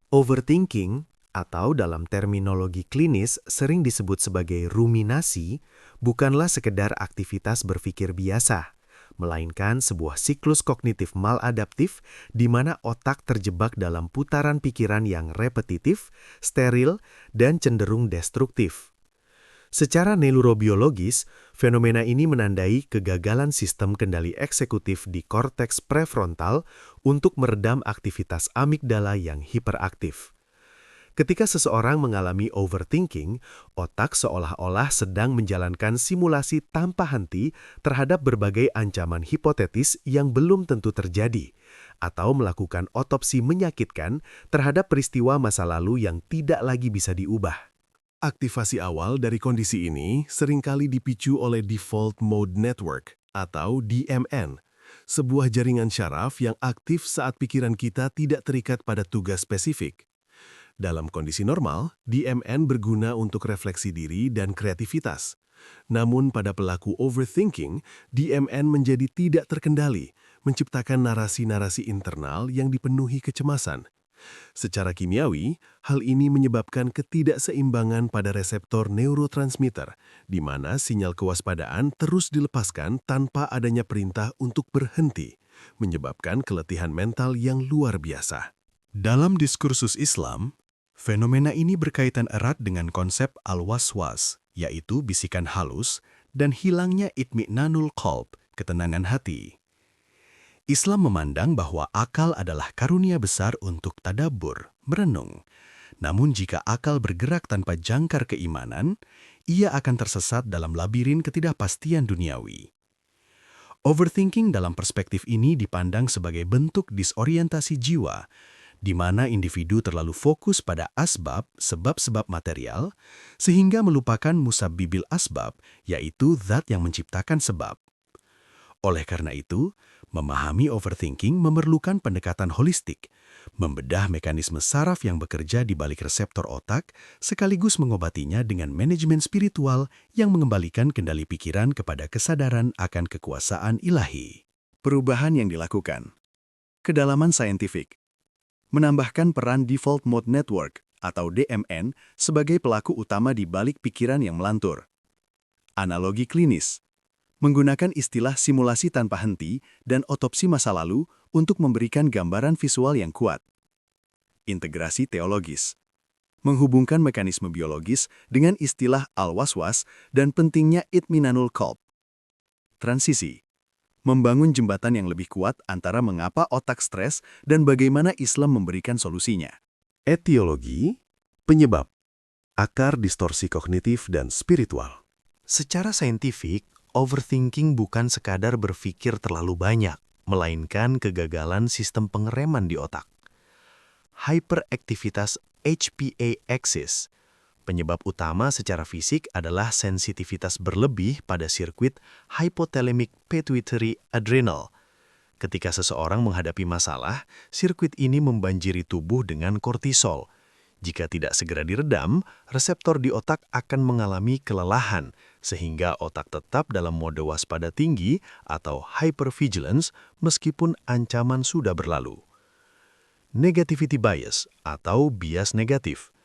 Overthinking, atau dalam terminologi klinis sering disebut sebagai ruminasi, bukanlah sekedar aktivitas berpikir biasa, melainkan sebuah siklus kognitif maladaptif di mana otak terjebak dalam putaran pikiran yang repetitif, steril, dan cenderung destruktif. Secara neurobiologis, fenomena ini menandai kegagalan sistem kendali eksekutif di korteks prefrontal untuk meredam aktivitas amigdala yang hiperaktif. Ketika seseorang mengalami overthinking, otak seolah-olah sedang menjalankan simulasi tanpa henti terhadap berbagai ancaman hipotetis yang belum tentu terjadi, atau melakukan otopsi menyakitkan terhadap peristiwa masa lalu yang tidak lagi bisa diubah. Aktivasi awal dari kondisi ini seringkali dipicu oleh Default Mode Network atau DMN, sebuah jaringan syaraf yang aktif saat pikiran kita tidak terikat pada tugas spesifik. Dalam kondisi normal, DMN berguna untuk refleksi diri dan kreativitas. Namun pada pelaku overthinking, DMN menjadi tidak terkendali, menciptakan narasi-narasi internal yang dipenuhi kecemasan. Secara kimiawi, hal ini menyebabkan ketidakseimbangan pada reseptor neurotransmitter, di mana sinyal kewaspadaan terus dilepaskan tanpa adanya perintah untuk berhenti, menyebabkan keletihan mental yang luar biasa. Dalam diskursus Islam, fenomena ini berkaitan erat dengan konsep al-waswas, yaitu bisikan halus, dan hilangnya itmi'nanul qalb, ketenangan hati. Islam memandang bahwa akal adalah karunia besar untuk tadabbur, merenung. Namun jika akal bergerak tanpa jangkar keimanan, ia akan tersesat dalam labirin ketidakpastian duniawi. Overthinking dalam perspektif ini dipandang sebagai bentuk disorientasi jiwa, di mana individu terlalu fokus pada sebab-sebab material, sehingga melupakan musabbibil asbab, yaitu zat yang menciptakan sebab. Oleh karena itu, memahami overthinking memerlukan pendekatan holistik, membedah mekanisme saraf yang bekerja di balik reseptor otak, sekaligus mengobatinya dengan manajemen spiritual yang mengembalikan kendali pikiran kepada kesadaran akan kekuasaan ilahi. Perubahan yang dilakukan. Kedalaman saintifik. Menambahkan peran Default Mode Network atau DMN sebagai pelaku utama di balik pikiran yang melantur. Analogi klinis. Menggunakan istilah simulasi tanpa henti dan otopsi masa lalu untuk memberikan gambaran visual yang kuat. Integrasi teologis. Menghubungkan mekanisme biologis dengan istilah al-waswas dan pentingnya itminanul qalb. Transisi. Membangun jembatan yang lebih kuat antara mengapa otak stres dan bagaimana Islam memberikan solusinya. Etiologi, penyebab, akar distorsi kognitif dan spiritual. Secara saintifik, overthinking bukan sekadar berpikir terlalu banyak, melainkan kegagalan sistem pengereman di otak. Hyperaktivitas HPA axis. Penyebab utama secara fisik adalah sensitivitas berlebih pada sirkuit hypothalamic pituitary adrenal. Ketika seseorang menghadapi masalah, sirkuit ini membanjiri tubuh dengan kortisol. Jika tidak segera diredam, reseptor di otak akan mengalami kelelahan, sehingga otak tetap dalam mode waspada tinggi atau hypervigilance meskipun ancaman sudah berlalu. Negativity bias atau bias negatif.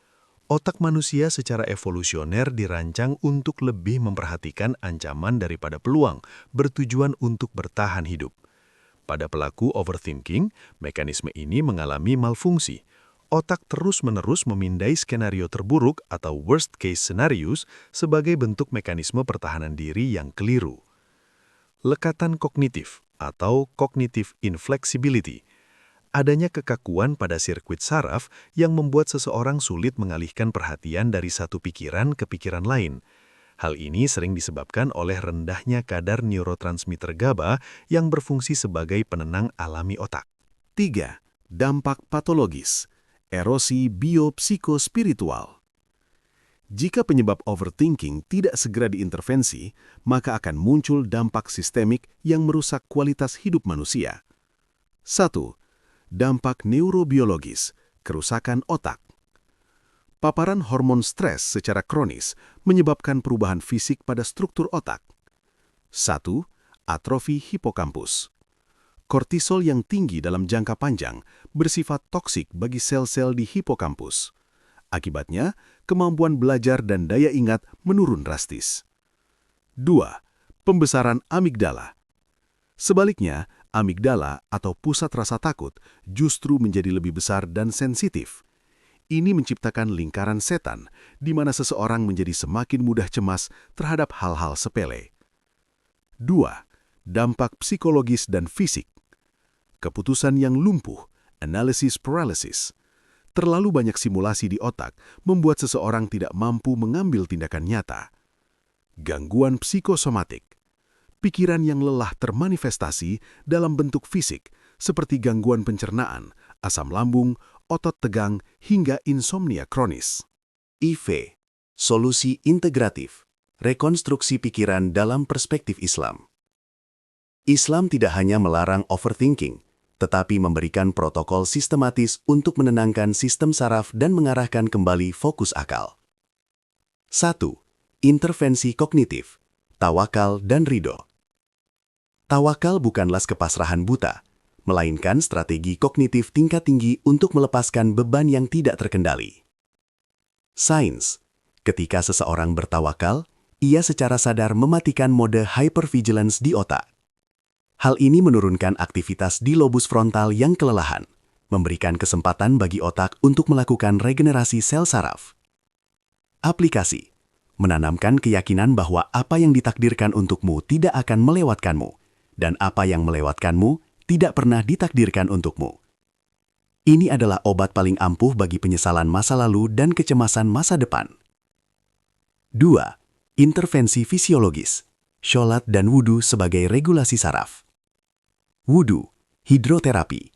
Otak manusia secara evolusioner dirancang untuk lebih memperhatikan ancaman daripada peluang, bertujuan untuk bertahan hidup. Pada pelaku overthinking, mekanisme ini mengalami malfungsi. Otak terus-menerus memindai skenario terburuk atau worst case scenarios sebagai bentuk mekanisme pertahanan diri yang keliru. Lekatan kognitif atau cognitive inflexibility. Adanya kekakuan pada sirkuit saraf yang membuat seseorang sulit mengalihkan perhatian dari satu pikiran ke pikiran lain. Hal ini sering disebabkan oleh rendahnya kadar neurotransmitter GABA yang berfungsi sebagai penenang alami otak. 3. Dampak patologis. Erosi biopsikospiritual. Jika penyebab overthinking tidak segera diintervensi, maka akan muncul dampak sistemik yang merusak kualitas hidup manusia. 1. Dampak neurobiologis, kerusakan otak. Paparan hormon stres secara kronis menyebabkan perubahan fisik pada struktur otak. 1. Atrofi hipokampus. Kortisol yang tinggi dalam jangka panjang bersifat toksik bagi sel-sel di hipokampus. Akibatnya, kemampuan belajar dan daya ingat menurun drastis. 2. Pembesaran amigdala. Sebaliknya, amigdala atau pusat rasa takut justru menjadi lebih besar dan sensitif. Ini menciptakan lingkaran setan di mana seseorang menjadi semakin mudah cemas terhadap hal-hal sepele. 2. Dampak psikologis dan fisik. Keputusan yang lumpuh, analysis paralysis. Terlalu banyak simulasi di otak membuat seseorang tidak mampu mengambil tindakan nyata. Gangguan psikosomatik. Pikiran yang lelah termanifestasi dalam bentuk fisik, seperti gangguan pencernaan, asam lambung, otot tegang, hingga insomnia kronis. IV. Solusi integratif. Rekonstruksi pikiran dalam perspektif Islam. Islam tidak hanya melarang overthinking, tetapi memberikan protokol sistematis untuk menenangkan sistem saraf dan mengarahkan kembali fokus akal. 1. Intervensi kognitif, tawakal dan ridho. Tawakal bukanlah kepasrahan buta, melainkan strategi kognitif tingkat tinggi untuk melepaskan beban yang tidak terkendali. Sains. Ketika seseorang bertawakal, ia secara sadar mematikan mode hypervigilance di otak. Hal ini menurunkan aktivitas di lobus frontal yang kelelahan, memberikan kesempatan bagi otak untuk melakukan regenerasi sel saraf. Aplikasi. Menanamkan keyakinan bahwa apa yang ditakdirkan untukmu tidak akan melewatkanmu, dan apa yang melewatkanmu tidak pernah ditakdirkan untukmu. Ini adalah obat paling ampuh bagi penyesalan masa lalu dan kecemasan masa depan. 2. Intervensi fisiologis. Sholat dan wudhu sebagai regulasi saraf. Wudhu, hidroterapi.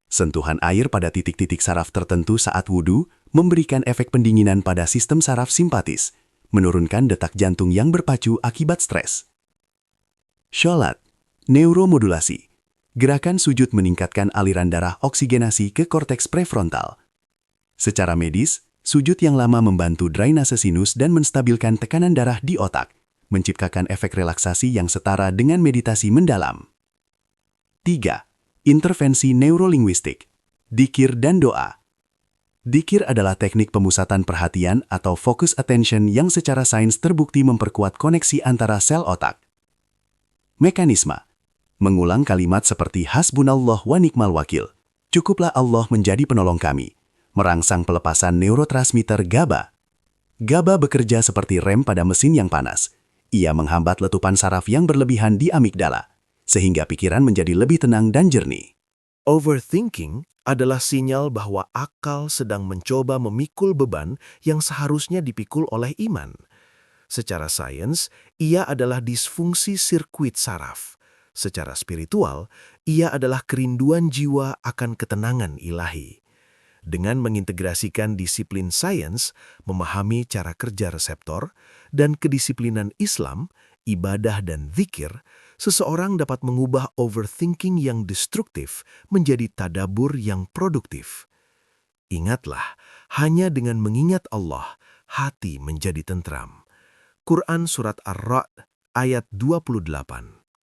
Sentuhan air pada titik-titik saraf tertentu saat wudhu memberikan efek pendinginan pada sistem saraf simpatis, menurunkan detak jantung yang berpacu akibat stres. Sholat, neuromodulasi. Gerakan sujud meningkatkan aliran darah oksigenasi ke korteks prefrontal. Secara medis, sujud yang lama membantu drainase sinus dan menstabilkan tekanan darah di otak, menciptakan efek relaksasi yang setara dengan meditasi mendalam. 3. Intervensi neurolinguistik, dzikir dan doa. Dzikir adalah teknik pemusatan perhatian atau focus attention yang secara sains terbukti memperkuat koneksi antara sel otak. Mekanisme. Mengulang kalimat seperti hasbunallah wa ni'mal wakil, cukuplah Allah menjadi penolong kami, merangsang pelepasan neurotransmitter GABA. GABA bekerja seperti rem pada mesin yang panas. Ia menghambat letupan saraf yang berlebihan di amigdala, sehingga pikiran menjadi lebih tenang dan jernih. Overthinking adalah sinyal bahwa akal sedang mencoba memikul beban yang seharusnya dipikul oleh iman. Secara sains, ia adalah disfungsi sirkuit saraf. Secara spiritual, ia adalah kerinduan jiwa akan ketenangan ilahi. Dengan mengintegrasikan disiplin sains, memahami cara kerja reseptor, dan kedisiplinan Islam, ibadah dan zikir, seseorang dapat mengubah overthinking yang destruktif menjadi tadabur yang produktif. Ingatlah, hanya dengan mengingat Allah, hati menjadi tentram. Quran Surat Ar-Ra'd ayat 28.